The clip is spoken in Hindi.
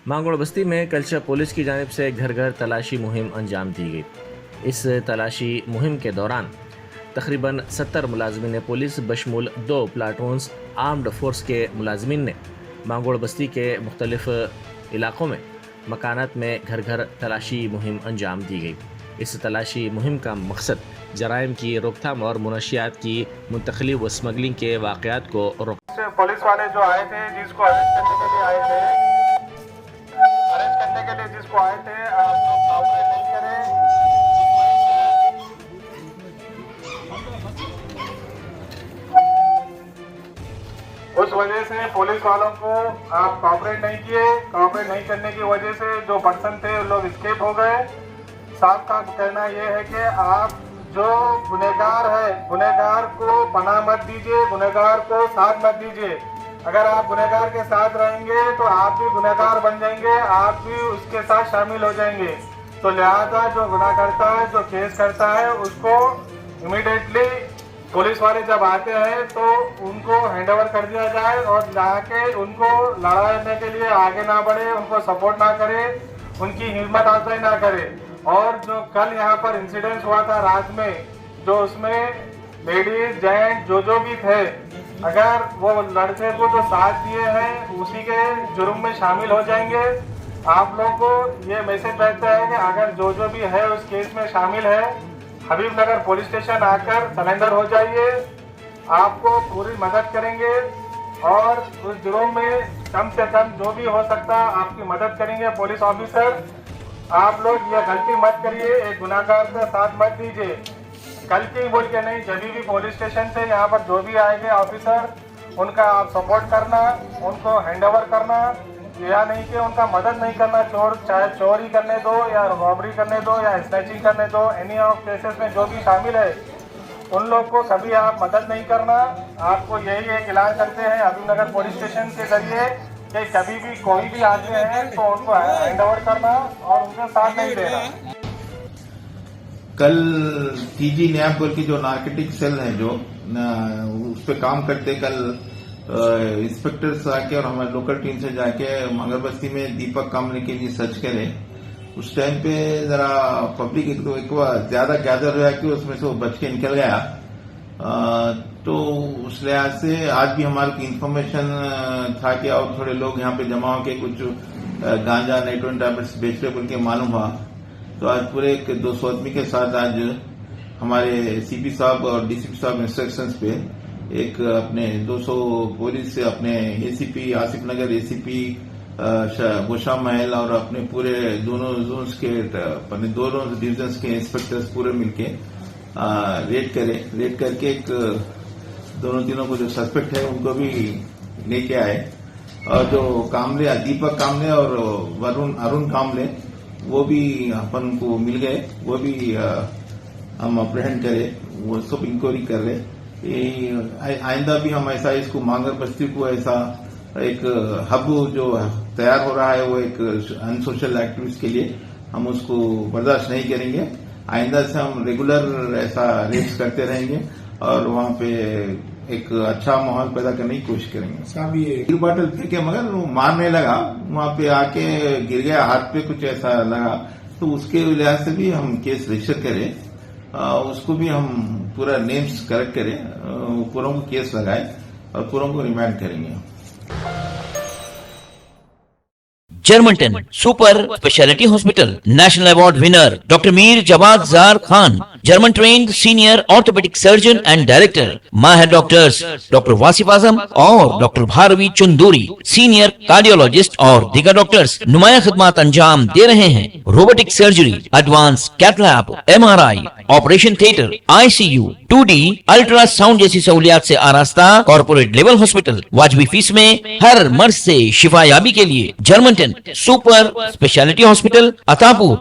मांगोड़ बस्ती में कल्चर पुलिस की जानिब से घर घर तलाशी मुहिम अंजाम दी गई। इस तलाशी मुहिम के दौरान तकरीबन 70 मुलाजमीन पुलिस बशमूल 2 प्लाटून्स आर्म्ड फोर्स के मुलाजमीन ने मांगोड़ बस्ती के मुख्तलिफ इलाक़ों में मकानात में घर घर तलाशी मुहिम अंजाम दी गई। इस तलाशी मुहिम का मकसद जराइम की रोकथाम और मुनशियात की मुंतकली व स्मगलिंग के वाक़यात को रोक। पुलिस वाले जो आए थे, जिसको अरेस्ट करने के लिए आए थे, आप लोग काउंटर नहीं करें। उस वजह से पुलिस वालों को आप कॉपरेट नहीं किए। कॉपरेट नहीं करने की वजह से जो पर्सन थे वो लोग एस्केप हो गए। साफ साफ कहना यह है कि आप जो गुनहगार है, गुनहगार को पनाह मत दीजिए, गुनहगार को साथ मत दीजिए। अगर आप गुनहगार के साथ रहेंगे तो आप भी गुनहगार बन जाएंगे, आप भी उसके साथ शामिल हो जाएंगे। तो लिहाजा जो गुनाह करता है, जो केस करता है, उसको इमीडिएटली पुलिस वाले जब आते हैं तो उनको हैंड ओवर कर दिया जाए और जाके उनको लड़ाने के लिए आगे ना बढ़े, उनको सपोर्ट ना करे, उनकी हिम्मत अफजाई ना करे। और जो कल यहाँ पर इंसिडेंट हुआ था रात में, जो उसमें लेडीज जेंट जो भी थे, अगर वो लड़के को जो साथ दिए हैं उसी के जुर्म में शामिल हो जाएंगे। आप लोग को ये मैसेज भेजता है कि अगर जो भी है उस केस में शामिल है, हबीबनगर पुलिस स्टेशन आकर सरेंडर हो जाइए। आपको पूरी मदद करेंगे और उस जुर्म में कम से कम जो भी हो सकता आपकी मदद करेंगे पुलिस ऑफिसर। आप लोग ये गलती मत करिए, एक गुनाहगार का साथ मत दीजिए। गलती बोल के नहीं, जब भी पुलिस स्टेशन से यहाँ पर जो भी आएंगे ऑफिसर, उनका आप सपोर्ट करना, उनको हैंड ओवर करना, या नहीं कि उनका मदद नहीं करना। चाहे चोरी करने दो या रॉबरी करने दो या स्नैचिंग करने दो, एनी ऑफ केसेस में जो भी शामिल है उन लोग को कभी आप मदद नहीं करना। आपको यही एक ऐलान करते हैं हबीबनगर पुलिस स्टेशन के जरिए कि कभी भी कोई भी आदमी है तो उनको हैंड ओवर करना और उनके साथ नहीं देना। कल टीजी न्यायपुर की जो नार्कोटिक सेल है, जो उस पर काम करते, कल इंस्पेक्टर्स आके और हमारे लोकल टीम से जाके मांगड़ बस्ती में दीपक कामले के लिए सर्च करें। उस टाइम पे जरा पब्लिक एक ज्यादा गैदर हुआ कि उसमें से वो बच के निकल गया। तो उस लिहाज से आज भी हमारे को इन्फॉर्मेशन था कि और थोड़े लोग यहाँ पे जमा होकर कुछ गांजा नाइट्रोजन टैबलेट्स बेच रहे बोल के मालूम हुआ। तो आज पूरे 200 आदमी के साथ आज हमारे सीपी साहब और डीसीपी साहब इंस्ट्रक्शंस पे एक अपने 200 पुलिस से अपने एसीपी आसिफ नगर, एसीपी गोशा महल और अपने पूरे दोनों जोन्स के दोनों डिविजन्स के इंस्पेक्टर्स पूरे मिलके रेड करके एक दोनों तीनों को जो सस्पेक्ट है उनको भी लेके आए। और जो कामले, दीपक कामले और अरुण कामले, वो भी अपन को मिल गए, वो भी हम अप्रहेंड करे, वो सब इंक्वायरी कर रहे। आइंदा भी हम ऐसा इसको मांगड़ बस्ती को ऐसा एक हब जो तैयार हो रहा है, वो एक अनसोशल एक्टिविस्ट के लिए हम उसको बर्दाश्त नहीं करेंगे। आइंदा से हम रेगुलर ऐसा रेड्स करते रहेंगे और वहां पे एक अच्छा माहौल पैदा करने की कोशिश करेंगे। साहब ये बॉटल फेंके मगर वो मारने लगा, वहां पे आके गिर गया, हाथ पे कुछ ऐसा लगा, तो उसके लिहाज से भी हम केस रजिस्टर करें, उसको भी हम पूरा नेम्स करेक्ट करें, पूरों को केस लगाए और पूरों को रिमांड करेंगे। जर्मनटन super speciality hospital national award winner doctor Mir Jawad Zar Khan, German trained senior orthopaedic surgeon and director, माहिर डॉक्टर्स डॉक्टर वासिफ आजम और doctor Bharvi Chanduri, senior cardiologist और दीगर डॉक्टर्स नुमाया खिदमत अंजाम दे रहे हैं। Robotic surgery, advance cath lab, MRI, operation theatre, ICU, 2D ultrasound जैसी सहूलियात से आरास्ता कॉर्पोरेट लेवल हॉस्पिटल। वाजबी फीस में हर मर्ज से शिफायाबी के लिए Germanton super speciality hospital, Attapur.